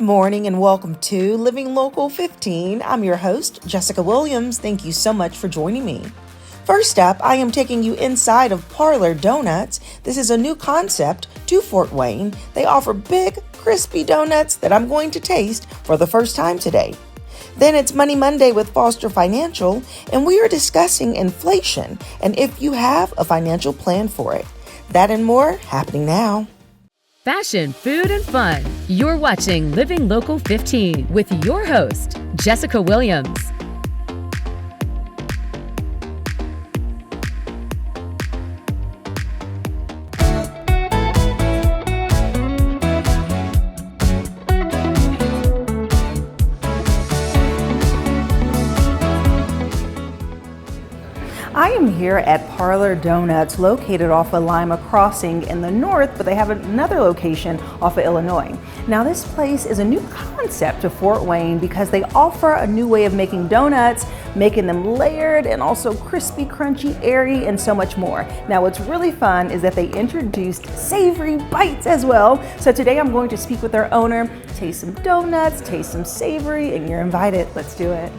morning and welcome to Living Local 15. I'm your host, Jessica Williams. Thank you so much for joining me. First up, I am taking you inside of Parlor Doughnuts. This is a new concept to Fort Wayne. They offer big, crispy donuts that I'm going to taste for the first time today. Then it's Money Monday with Foster Financial, and we are discussing inflation and if you have a financial plan for it. That and more happening now. Fashion, food, and fun. You're watching Living Local 15 with your host, Jessica Williams. I am here at Parlor Doughnuts, located off of Lima Crossing in the north, but they have another location off of Illinois. Now, this place is a new concept to Fort Wayne because they offer a new way of making donuts, making them layered and also crispy, crunchy, airy, and so much more. Now, what's really fun is that they introduced savory bites as well. So today I'm going to speak with their owner, taste some donuts, taste some savory, and you're invited. Let's do it.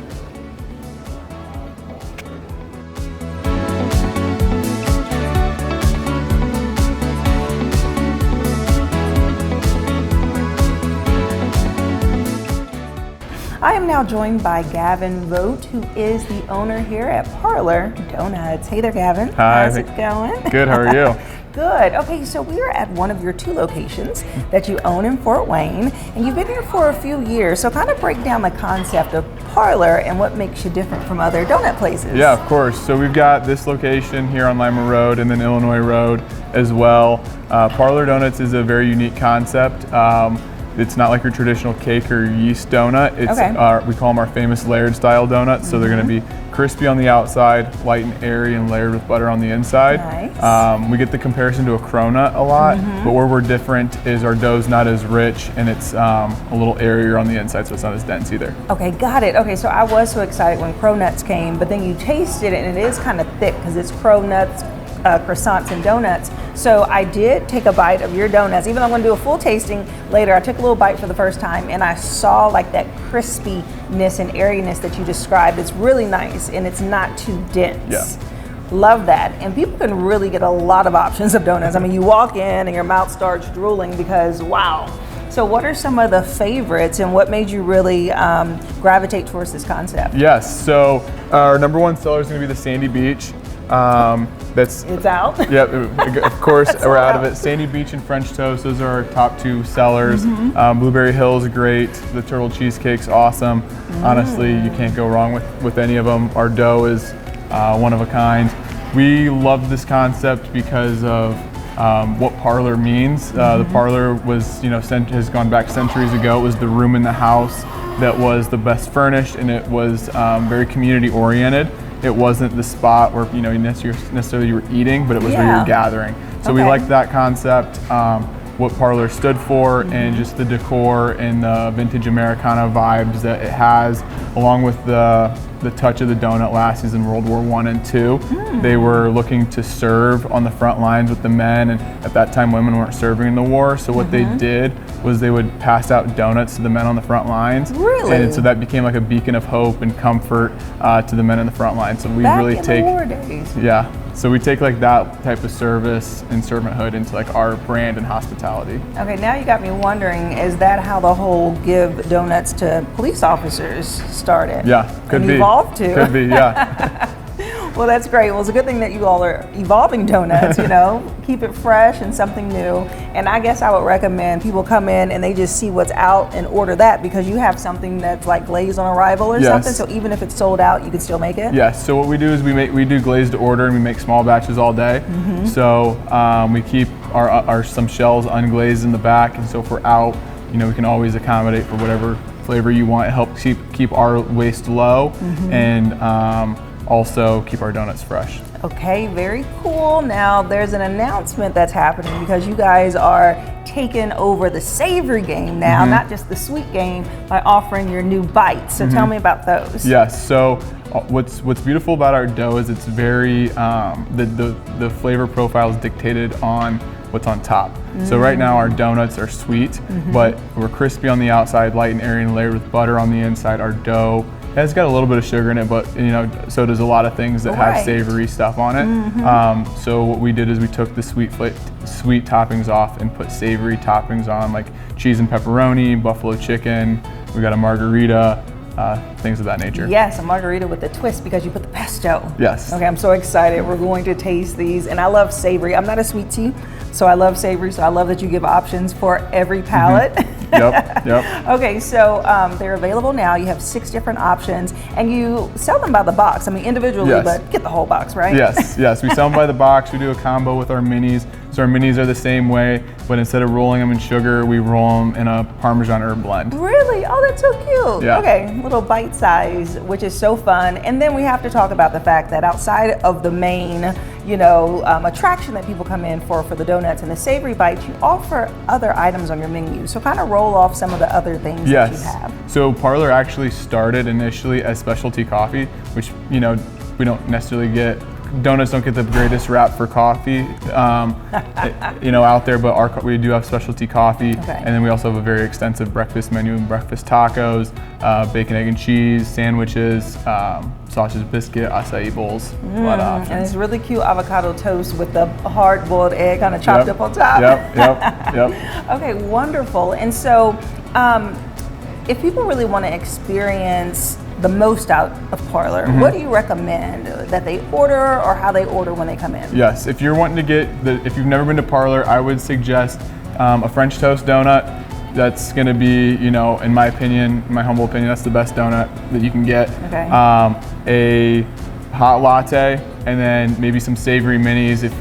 I am now joined by Gavin Vogt, who is the owner here at Parlor Doughnuts. Hey there, Gavin. Hi. How's it going? Good, how are you? Good. Okay, so we are at one of your two locations that you own in Fort Wayne, and you've been here for a few years. So kind of break down the concept of Parlor and what makes you different from other donut places. Yeah, of course. So we've got this location here on Lima Road and then Illinois Road as well. Parlor Doughnuts is a very unique concept. It's not like your traditional cake or yeast donut. It's we call them our famous layered style donuts. So they're going to be crispy on the outside, light and airy, and layered with butter on the inside. Nice. We get the comparison to a cronut a lot, but where we're different is our dough's not as rich and it's a little airier on the inside, so it's not as dense either. Okay, got it. Okay, so I was so excited when cronuts came, but then you tasted it and it is kind of thick because it's cronuts, croissants, and donuts. So I did take a bite of your donuts. Even though I'm going to do a full tasting later, I took a little bite for the first time and I saw like that crispiness and airiness that you described. It's really nice and it's not too dense. Yeah. Love that. And people can really get a lot of options of donuts. I mean, you walk in and your mouth starts drooling because wow. So what are some of the favorites and what made you really gravitate towards this concept? Yes, so our number one seller is going to be the Sandy Beach. It's out. Yep, of course we're out of it. Sandy Beach and French Toast, those are our top two sellers. Blueberry Hill is great. The turtle cheesecake's awesome. Honestly, you can't go wrong with any of them. Our dough is one of a kind. We love this concept because of what parlor means. The parlor was, has gone back centuries ago. It was the room in the house that was the best furnished, and it was very community oriented. It wasn't the spot where necessarily you were eating, but it was where you were gathering. So we liked that concept, what Parlor stood for, and just the decor and the vintage Americana vibes that it has, along with the touch of the donut lassies in World War I and II. They were looking to serve on the front lines with the men, and at that time women weren't serving in the war, so what they did was they would pass out donuts to the men on the front lines. Really? And so that became like a beacon of hope and comfort to the men in the front lines. So we Back really in take the war days. Yeah. So we take like that type of service and servanthood into like our brand and hospitality. Okay, now you got me wondering, is that how the whole give donuts to police officers started? Yeah, could and be. Evolved to? Could be, yeah. Well, that's great. Well, it's a good thing that you all are evolving donuts, keep it fresh and something new. And I guess I would recommend people come in and they just see what's out and order that because you have something that's like glazed on arrival or something. So even if it's sold out, you can still make it? Yes. So what we do is we do glazed to order and we make small batches all day. So we keep our some shells unglazed in the back. And so if we're out, we can always accommodate for whatever flavor you want. It helps keep our waste low and also keep our donuts fresh. Okay, very cool. Now there's an announcement that's happening because you guys are taking over the savory game now, not just the sweet game, by offering your new bites. So tell me about those. Yes, so what's beautiful about our dough is it's very, the flavor profile is dictated on what's on top. So right now our donuts are sweet, but we're crispy on the outside, light and airy and layered with butter on the inside. Our dough has got a little bit of sugar in it, but so does a lot of things that have savory stuff on it. So what we did is we took the sweet toppings off and put savory toppings on, like cheese and pepperoni, buffalo chicken. We got a margarita, things of that nature. Yes, a margarita with a twist because you put the pesto. Yes. Okay, I'm so excited. We're going to taste these, and I love savory. I'm not a sweet tea, so I love savory. So I love that you give options for every palate. Yep. Okay, so they're available now. You have 6 different options, and you sell them by the box. I mean, individually, but get the whole box, right? Yes. We sell them by the box. We do a combo with our minis. So our minis are the same way, but instead of rolling them in sugar, we roll them in a Parmesan herb blend. Really? Oh, that's so cute. Yeah. Okay, little bite size, which is so fun. And then we have to talk about the fact that outside of the main, attraction that people come in for the donuts and the savory bites, you offer other items on your menu. So kind of roll off some of the other things that you have. So Parlor actually started initially as specialty coffee, which, we don't necessarily get. Donuts don't get the greatest rap for coffee, out there, but we do have specialty coffee, and then we also have a very extensive breakfast menu, breakfast tacos, bacon, egg, and cheese, sandwiches, sausage biscuit, acai bowls, a lot of options. And it's really cute avocado toast with the hard-boiled egg kind of chopped up on top. Yep. Okay, wonderful. And so, if people really want to experience the most out of Parlor, what do you recommend that they order or how they order when they come in? Yes, if you're wanting to if you've never been to Parlor, I would suggest a French toast donut. That's going to be, in my opinion, my humble opinion, that's the best donut that you can get. Okay. A hot latte, and then maybe some savory minis. If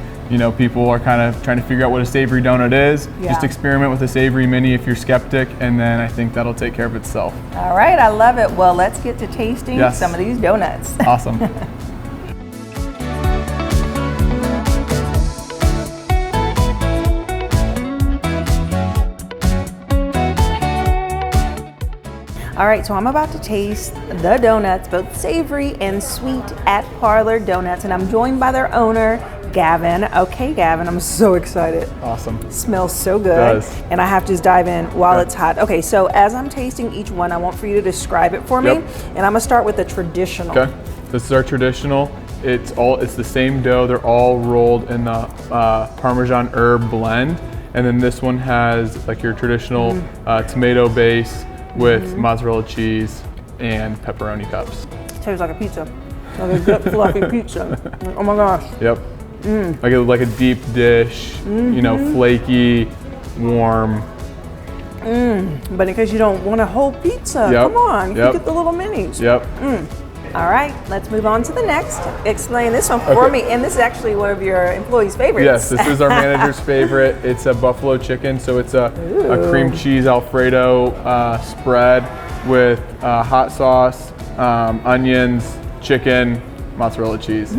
people are kind of trying to figure out what a savory donut is, just experiment with a savory mini if you're skeptic, and then I think that'll take care of itself. All right, I love it. Well, let's get to tasting some of these donuts. Awesome. All right, so I'm about to taste the donuts, both savory and sweet, at Parlor Doughnuts, and I'm joined by their owner, Gavin. Okay, Gavin, I'm so excited. Awesome. Smells so good. It does. And I have to just dive in while it's hot. Okay, so as I'm tasting each one, I want for you to describe it for me, and I'm gonna start with the traditional. Okay, this is our traditional. It's the same dough. They're all rolled in the Parmesan herb blend, and then this one has like your traditional tomato base with mozzarella cheese and pepperoni cups. Tastes like a pizza, like a good fluffy pizza. Oh my gosh. Yep. Like a deep dish, flaky, warm. But in case you don't want a whole pizza, come on, you can get the little minis. All right, let's move on to the next. Explain this one for me. And this is actually one of your employees' favorites. Yes, this is our manager's favorite. It's a buffalo chicken, so it's a cream cheese Alfredo spread with hot sauce, onions, chicken, mozzarella cheese.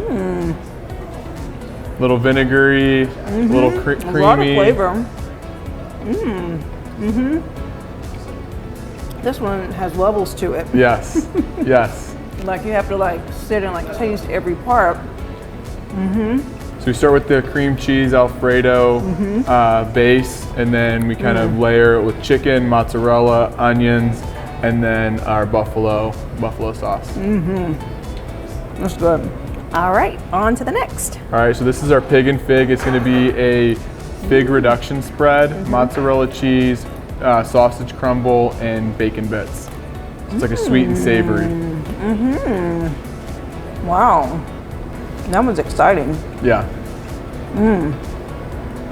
Little vinegary, little creamy. A lot of flavor. This one has levels to it. Yes, yes. Like you have to sit and taste every part. So we start with the cream cheese Alfredo base, and then we kind of layer it with chicken, mozzarella, onions, and then our buffalo sauce. That's good. All right, on to the next. All right, so this is our pig and fig. It's going to be a fig reduction spread, mozzarella cheese, sausage crumble, and bacon bits. It's like a sweet and savory. Wow, that one's exciting. Yeah.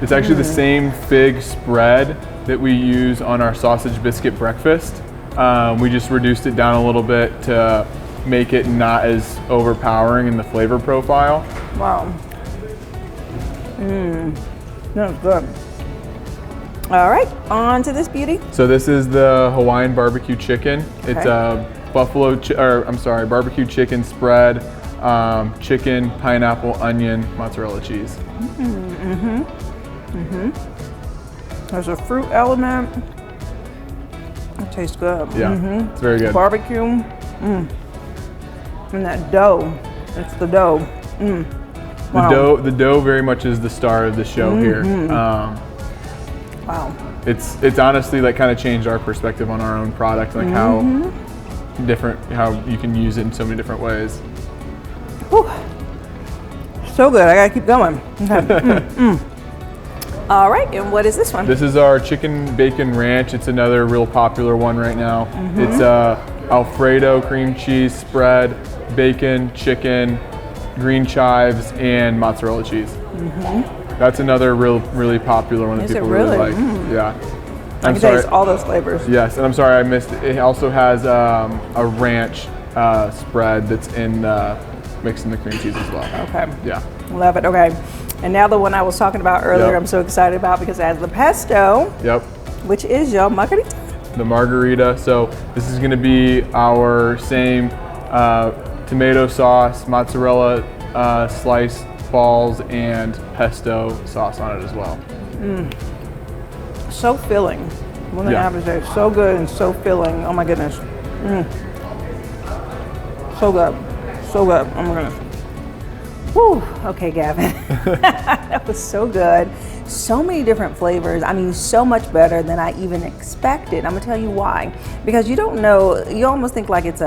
It's actually the same fig spread that we use on our sausage biscuit breakfast. We just reduced it down a little bit to make it not as overpowering in the flavor profile. Wow. That's good. All right, on to this beauty. So this is the Hawaiian barbecue chicken. It's a barbecue chicken spread, chicken, pineapple, onion, mozzarella cheese. There's a fruit element. It tastes good. Yeah, it's very good. Barbecue. And that dough, it's the dough. Wow. The dough very much is the star of the show here. Wow. It's honestly like kind of changed our perspective on our own product, like how you can use it in so many different ways. Whew. So good, I gotta keep going. Okay. All right, and what is this one? This is our chicken bacon ranch. It's another real popular one right now. It's Alfredo cream cheese spread, bacon, chicken, green chives, and mozzarella cheese. That's another really popular one that people really like. Yeah. I can taste all those flavors. Yes, and I'm sorry I missed it. It also has a ranch spread that's mixed in the cream cheese as well. Okay. Yeah. Love it. Okay. And now the one I was talking about earlier, I'm so excited about because it has the pesto. Yep. Which is your margarita. The margarita. So this is going to be our same tomato sauce, mozzarella sliced balls, and pesto sauce on it as well. So filling. One thing I have to say, so good and so filling. Oh my goodness. So good. So good. Oh my goodness. Whew. Okay, Gavin. That was so good. So many different flavors. I mean, so much better than I even expected. I'm gonna tell you why. Because you don't know, you almost think like it's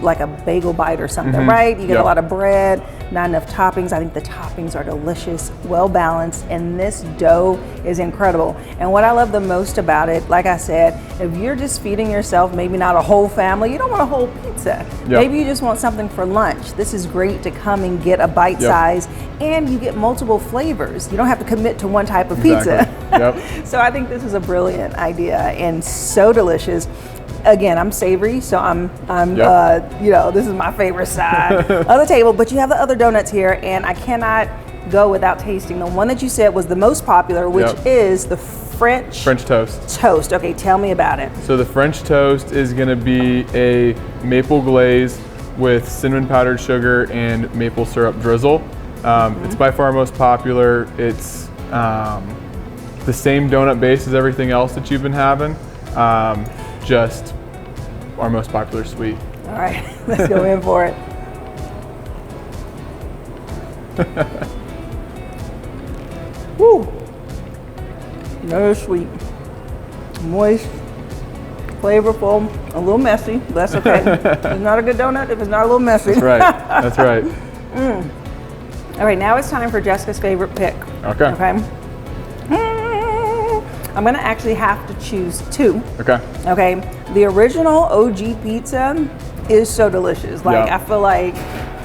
like a bagel bite or something, right? You get a lot of bread, not enough toppings. I think the toppings are delicious, well balanced, and this dough is incredible. And what I love the most about it, like I said, if you're just feeding yourself, maybe not a whole family, you don't want a whole pizza. Maybe you just want something for lunch. This is great to come and get a bite size, and you get multiple flavors. You don't have to commit to one type of pizza. So I think this is a brilliant idea and so delicious. Again, I'm savory, so I'm you know, this is my favorite side of the table, but you have the other donuts here, and I cannot go without tasting the one that you said was the most popular, which is the French toast. Okay, tell me about it. So the French toast is going to be a maple glaze with cinnamon powdered sugar and maple syrup drizzle. It's by far most popular. It's the same donut base as everything else that you've been having. Just our most popular sweet. All right, let's go in for it. Woo! Very sweet, moist, flavorful, a little messy, but that's okay. It's not a good donut if it's not a little messy. That's right, that's right. All right, now it's time for Jessica's favorite pick. Okay. I'm gonna actually have to choose two. Okay. The original OG pizza is so delicious. Like I feel like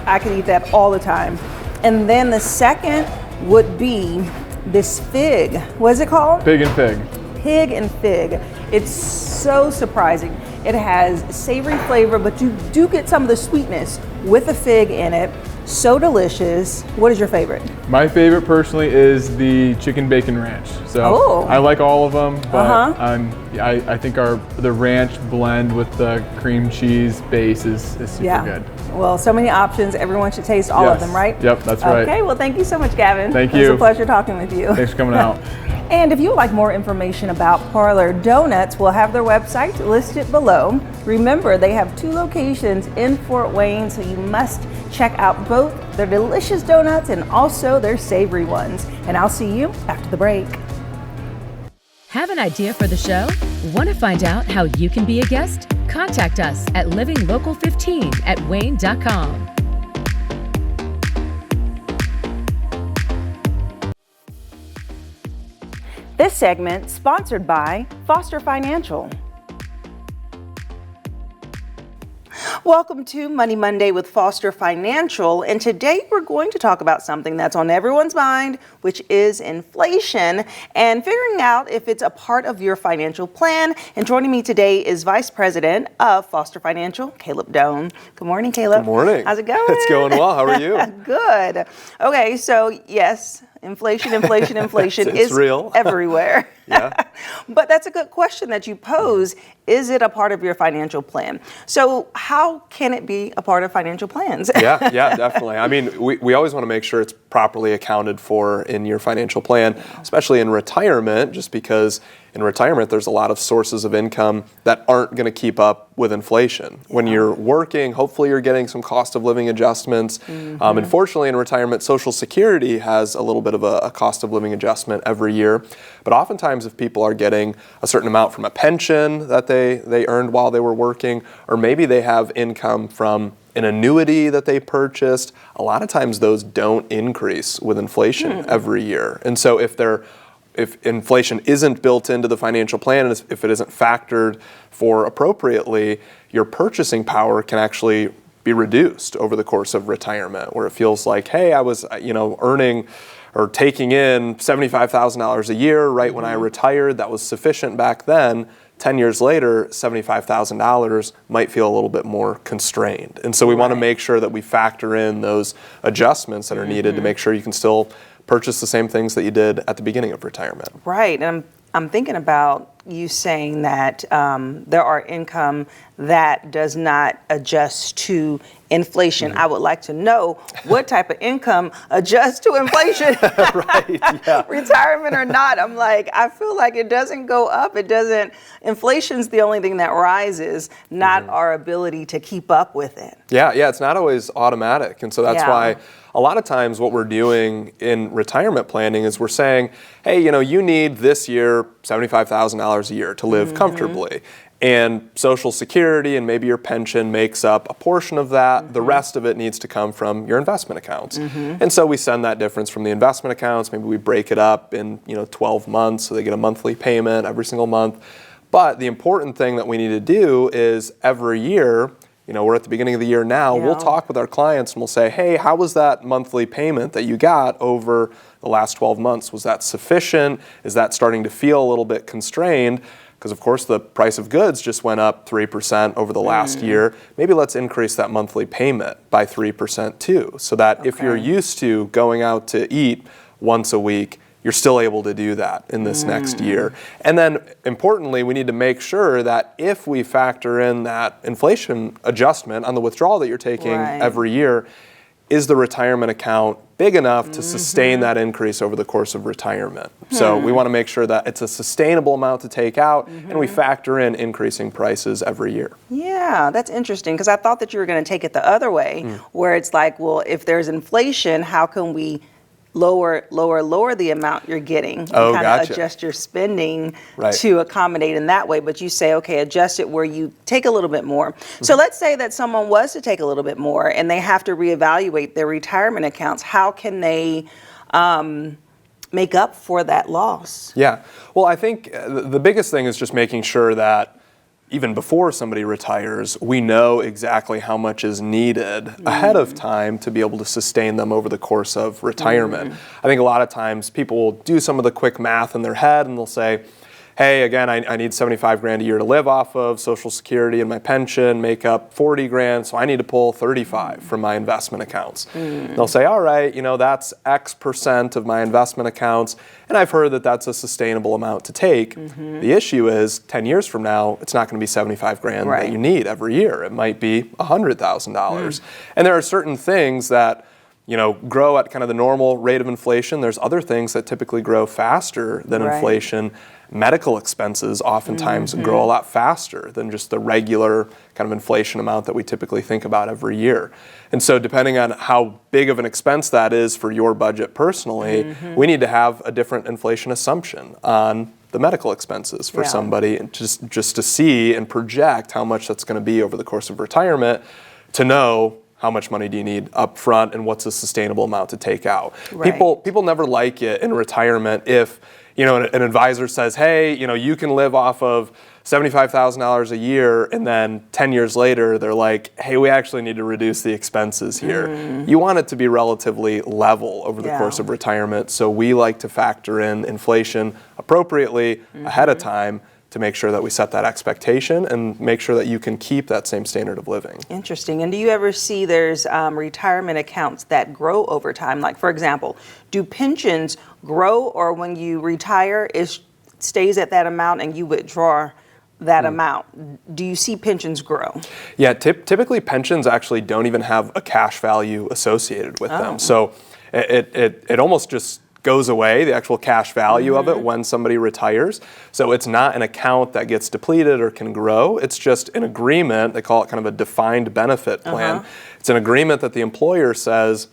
I could eat that all the time. And then the second would be this fig. What is it called? Pig and fig. Pig and fig. It's so surprising. It has savory flavor, but you do get some of the sweetness with the fig in it. So delicious. What is your favorite? My favorite personally is the chicken bacon ranch. So I like all of them, but I think the ranch blend with the cream cheese base is super good. Well, so many options. Everyone should taste all of them, right? Yep, that's right. Okay, well, thank you so much, Gavin. Thank you. It was a pleasure talking with you. Thanks for coming out. And if you would like more information about Parlor Doughnuts, we'll have their website listed below. Remember, they have 2 locations in Fort Wayne, so you must check out both their delicious donuts and also their savory ones. And I'll see you after the break. Have an idea for the show? Want to find out how you can be a guest? Contact us at livinglocal15@wayne.com. This segment sponsored by Foster Financial. Welcome to Money Monday with Foster Financial, and today we're going to talk about something that's on everyone's mind, which is inflation and figuring out if it's a part of your financial plan. And joining me today is Vice President of Foster Financial, Caleb Doan. Good morning, Caleb. Good morning. How's it going? It's going well. How are you? Good. Okay, so yes, inflation it's is real. everywhere. Yeah. But that's a good question that you pose. Is it a part of your financial plan? So how can it be a part of financial plans? Yeah, definitely. I mean, we always want to make sure it's properly accounted for in your financial plan, especially in retirement, just because in retirement there's a lot of sources of income that aren't going to keep up with inflation. When you're working, hopefully you're getting some cost of living adjustments. Unfortunately, in retirement, Social Security has a little bit of a cost of living adjustment every year. But oftentimes if people are getting a certain amount from a pension that they earned while they were working, or maybe they have income from an annuity that they purchased, a lot of times those don't increase with inflation every year. And so if inflation isn't built into the financial plan, and if it isn't factored for appropriately, your purchasing power can actually be reduced over the course of retirement, where it feels like, hey, I was earning or taking in $75,000 a year right when I retired. That was sufficient back then. 10 years later, $75,000 might feel a little bit more constrained. And so we want to make sure that we factor in those adjustments that are needed to make sure you can still purchase the same things that you did at the beginning of retirement. Right. And I'm thinking about you saying that there are income that does not adjust to inflation. I would like to know what type of income adjusts to inflation. Right, yeah. Retirement or not. I'm like, I feel like it doesn't go up. It doesn't. Inflation's the only thing that rises, not our ability to keep up with it. Yeah, it's not always automatic. And so that's why a lot of times what we're doing in retirement planning is we're saying, hey, you need this year $75,000 a year to live comfortably. And Social Security and maybe your pension makes up a portion of that. The rest of it needs to come from your investment accounts. And so we send that difference from the investment accounts. Maybe we break it up in 12 months so they get a monthly payment every single month. But the important thing that we need to do is every year, we're at the beginning of the year now, we'll talk with our clients and we'll say, hey, how was that monthly payment that you got over the last 12 months? Was that sufficient? Is that starting to feel a little bit constrained? Because of course the price of goods just went up 3% over the last year. Maybe let's increase that monthly payment by 3% too, so that if you're used to going out to eat once a week, you're still able to do that in this next year. And then importantly, we need to make sure that if we factor in that inflation adjustment on the withdrawal that you're taking every year, is the retirement account big enough to sustain that increase over the course of retirement? So we want to make sure that it's a sustainable amount to take out, and we factor in increasing prices every year. Yeah, that's interesting, because I thought that you were going to take it the other way, where it's like, well, if there's inflation, how can we lower the amount you're getting and kind of adjust your spending to accommodate in that way? But you say, okay, adjust it where you take a little bit more. So let's say that someone was to take a little bit more and they have to reevaluate their retirement accounts. How can they make up for that loss? Yeah, well, I think the biggest thing is just making sure that even before somebody retires, we know exactly how much is needed ahead of time to be able to sustain them over the course of retirement. I think a lot of times people will do some of the quick math in their head and they'll say, hey, again, I need 75 grand a year to live off of. Social Security and my pension make up 40 grand, so I need to pull 35 from my investment accounts. They'll say, all right, that's X percent of my investment accounts, and I've heard that that's a sustainable amount to take. The issue is 10 years from now, it's not going to be 75 grand that you need every year. It might be $100,000. And there are certain things that grow at kind of the normal rate of inflation. There's other things that typically grow faster than inflation. Medical expenses oftentimes grow a lot faster than just the regular kind of inflation amount that we typically think about every year. And so depending on how big of an expense that is for your budget personally, we need to have a different inflation assumption on the medical expenses for somebody, and just to see and project how much that's going to be over the course of retirement, to know how much money do you need up front and what's a sustainable amount to take out. People never like it in retirement if an advisor says, hey, you can live off of $75,000 a year, and then 10 years later they're like, hey, we actually need to reduce the expenses here. You want it to be relatively level over the course of retirement, so we like to factor in inflation appropriately ahead of time to make sure that we set that expectation and make sure that you can keep that same standard of living. Interesting. And do you ever see there's retirement accounts that grow over time? Like, for example, do pensions grow, or when you retire, is stays at that amount and you withdraw that amount. Do you see pensions grow? Yeah, typically pensions actually don't even have a cash value associated with them. So it almost just goes away, the actual cash value of it when somebody retires. So it's not an account that gets depleted or can grow. It's just an agreement. They call it kind of a defined benefit plan. It's an agreement that the employer says,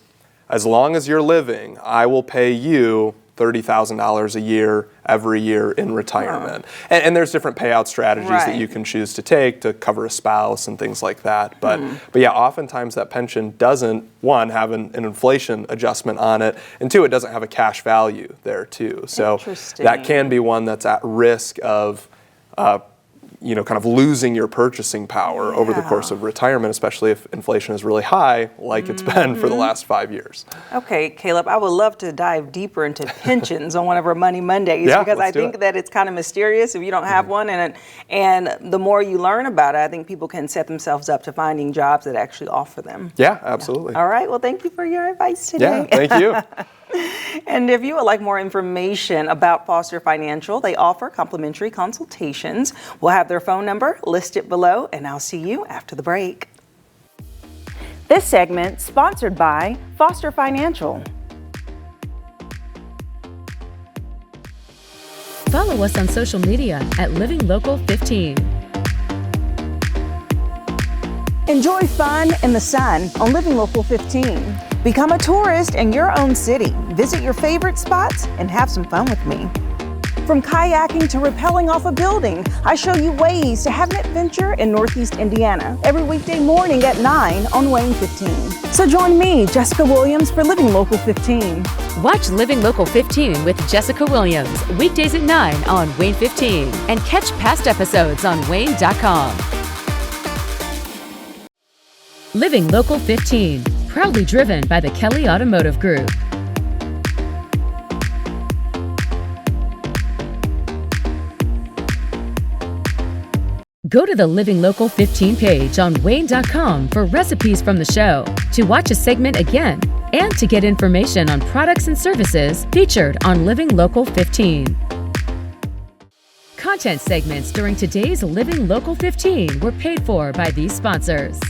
as long as you're living, I will pay you $30,000 a year every year in retirement. And there's different payout strategies that you can choose to take to cover a spouse and things like that. But yeah, oftentimes that pension doesn't, one, have an inflation adjustment on it, and two, it doesn't have a cash value there too. So that can be one that's at risk of kind of losing your purchasing power over the course of retirement, especially if inflation is really high, like it's been for the last 5 years. Okay, Caleb, I would love to dive deeper into pensions on one of our Money Mondays, because I think that it's kind of mysterious if you don't have one, and the more you learn about it, I think people can set themselves up to finding jobs that actually offer them. Yeah, absolutely. All right, well, thank you for your advice today. Yeah, thank you. And if you would like more information about Foster Financial, they offer complimentary consultations. We'll have their phone number listed below, and I'll see you after the break. This segment sponsored by Foster Financial. Follow us on social media at Living Local 15. Enjoy fun in the sun on Living Local 15. Become a tourist in your own city. Visit your favorite spots and have some fun with me. From kayaking to rappelling off a building, I show you ways to have an adventure in Northeast Indiana every weekday morning at 9 on WANE 15. So join me, Jessica Williams, for Living Local 15. Watch Living Local 15 with Jessica Williams weekdays at 9 on WANE 15 and catch past episodes on WANE.com. Living Local 15, proudly driven by the Kelly Automotive Group. Go to the Living Local 15 page on WANE.com for recipes from the show, to watch a segment again, and to get information on products and services featured on Living Local 15. Content segments during today's Living Local 15 were paid for by these sponsors.